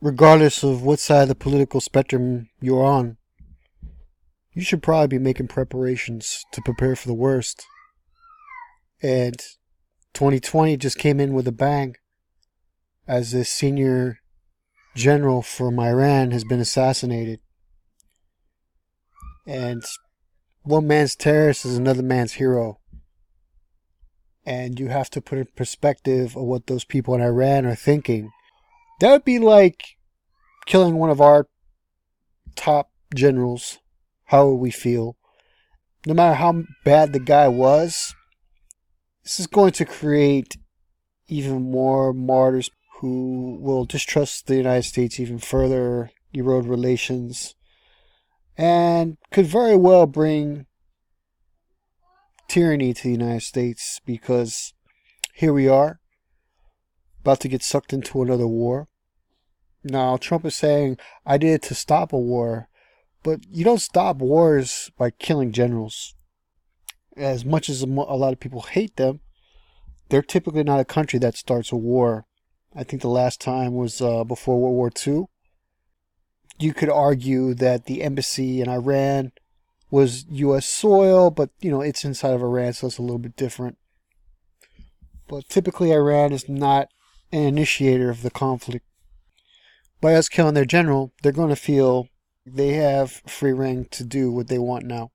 regardless of what side of the political spectrum you're on, you should probably be making preparations to prepare for the worst. And 2020 just came in with a bang, as this senior general from Iran has been assassinated. And one man's terrorist is another man's hero. And you have to put in perspective of what those people in Iran are thinking. That would be like killing one of our top generals. How would we feel? No matter how bad the guy was, this is going to create even more martyrs who will distrust the United States even further, erode relations, and could very well bring tyranny to the United States, because here we are, about to get sucked into another war. Now, Trump is saying, I did it to stop a war, but you don't stop wars by killing generals. As much as a lot of people hate them, they're typically not a country that starts a war. I think the last time was before World War II. You could argue that the embassy in Iran was U.S. soil, but, it's inside of Iran, so it's a little bit different. But typically Iran is not an initiator of the conflict. By us killing their general, they're going to feel they have free rein to do what they want now.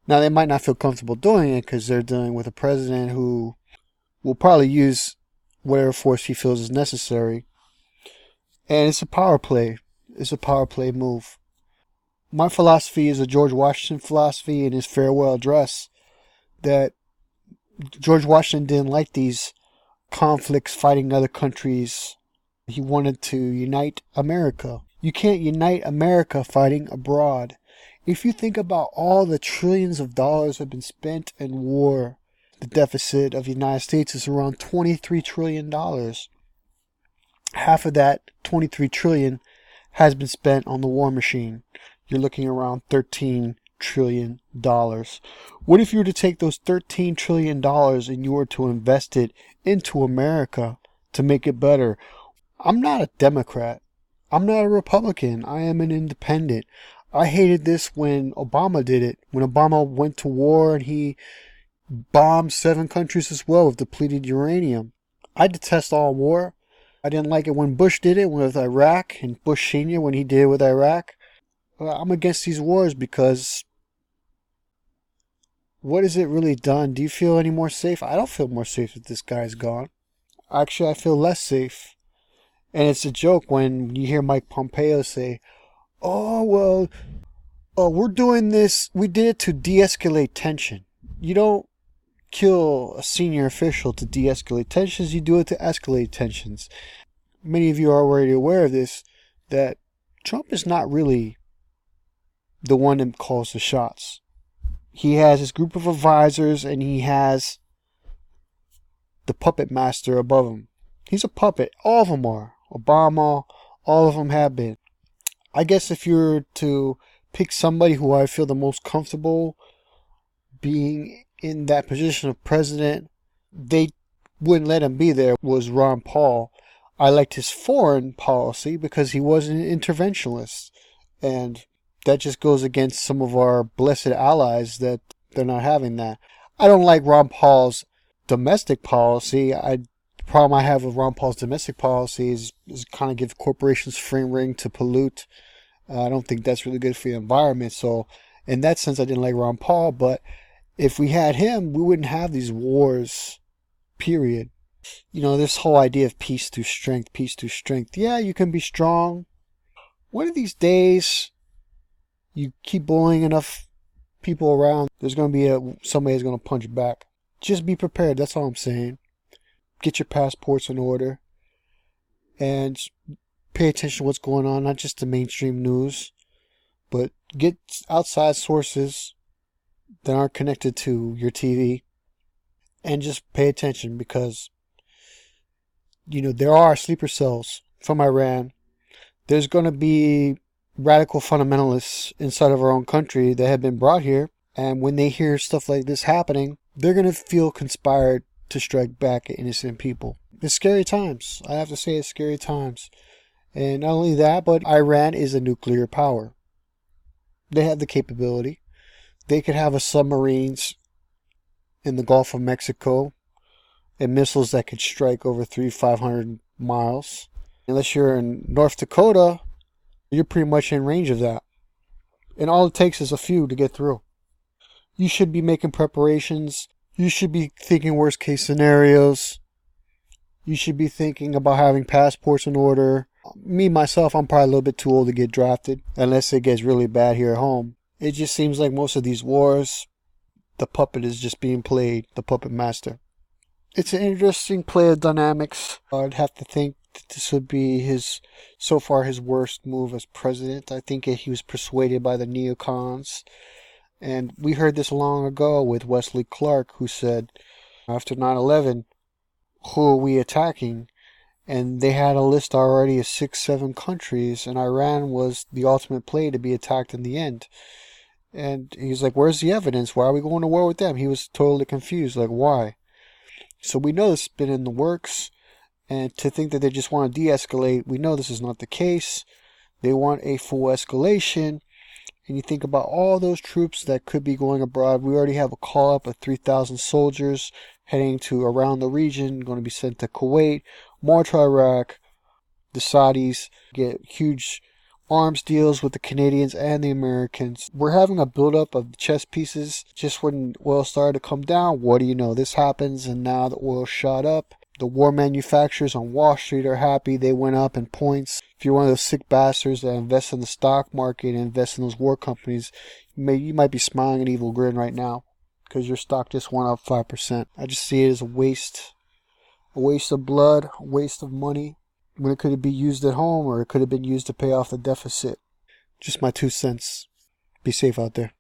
Now, they might not feel comfortable doing it because they're dealing with a president who will probably use whatever force he feels is necessary. And it's a power play. It's a power play move. My philosophy is a George Washington philosophy in his farewell address, that George Washington didn't like these conflicts fighting other countries. He wanted to unite America. You can't unite America fighting abroad. If you think about all the trillions of dollars that have been spent in war, the deficit of the United States is around $23 trillion. Half of that $23 trillion has been spent on the war machine. You're looking around $13 trillion. What if you were to take those $13 trillion and you were to invest it into America to make it better? I'm not a Democrat. I'm not a Republican. I am an independent. I hated this when Obama did it. When Obama went to war and he bombed 7 countries as well with depleted uranium. I detest all war. I didn't like it when Bush did it with Iraq, and Bush Sr. when he did it with Iraq. I'm against these wars because what has it really done? Do you feel any more safe? I don't feel more safe that this guy's gone. Actually, I feel less safe. And it's a joke when you hear Mike Pompeo say, we're doing this. We did it to de-escalate tension. You don't kill a senior official to de-escalate tensions. You do it to escalate tensions. Many of you are already aware of this, that Trump is not really the one that calls the shots. He has his group of advisors, and he has the puppet master above him. He's a puppet. All of them are. Obama, all of them have been. I guess if you were to pick somebody who I feel the most comfortable being in that position of president, they wouldn't let him be there, was Ron Paul. I liked his foreign policy because he was an interventionist. And that just goes against some of our blessed allies that they're not having that. I don't like Ron Paul's domestic policy. The problem I have with Ron Paul's domestic policy is kind of give corporations free rein to pollute. I don't think that's really good for the environment. So in that sense, I didn't like Ron Paul. But if we had him, we wouldn't have these wars, period. This whole idea of peace through strength, peace through strength. Yeah, you can be strong. One of these days, you keep bullying enough people around, there's going to be somebody who's going to punch back. Just be prepared. That's all I'm saying. Get your passports in order. And pay attention to what's going on, not just the mainstream news, but get outside sources that aren't connected to your TV. And just pay attention, because there are sleeper cells from Iran. There's going to be radical fundamentalists inside of our own country that have been brought here. And when they hear stuff like this happening, they're going to feel conspired to strike back at innocent people. It's scary times. I have to say, it's scary times. And not only that, but Iran is a nuclear power. They have the capability. They could have a submarines in the Gulf of Mexico and missiles that could strike over 500 miles. Unless you're in North Dakota, you're pretty much in range of that. And all it takes is a few to get through. You should be making preparations. You should be thinking worst case scenarios. You should be thinking about having passports in order. Me, myself, I'm probably a little bit too old to get drafted, unless it gets really bad here at home. It just seems like most of these wars, the puppet is just being played, the puppet master. It's an interesting play of dynamics. I'd have to think that this would be so far his worst move as president. I think he was persuaded by the neocons. And we heard this long ago with Wesley Clark, who said, after 9/11, who are we attacking? And they had a list already of 6-7 countries, and Iran was the ultimate play to be attacked in the end. And he's like, where's the evidence? Why are we going to war with them? He was totally confused, like, why? So we know this has been in the works, and to think that they just want to de-escalate, we know this is not the case. They want a full escalation, and you think about all those troops that could be going abroad. We already have a call-up of 3,000 soldiers heading to around the region, going to be sent to Kuwait, more to Iraq. The Saudis get huge arms deals with the Canadians and the Americans. We're having a buildup of chess pieces. Just when oil started to come down, what do you know? This happens, and now the oil shot up. The war manufacturers on Wall Street are happy. They went up in points. If you're one of those sick bastards that invest in the stock market and invest in those war companies, you might be smiling an evil grin right now because your stock just went up 5%. I just see it as a waste of blood, a waste of money, when it could be used at home or it could have been used to pay off the deficit. Just my 2 cents. Be safe out there.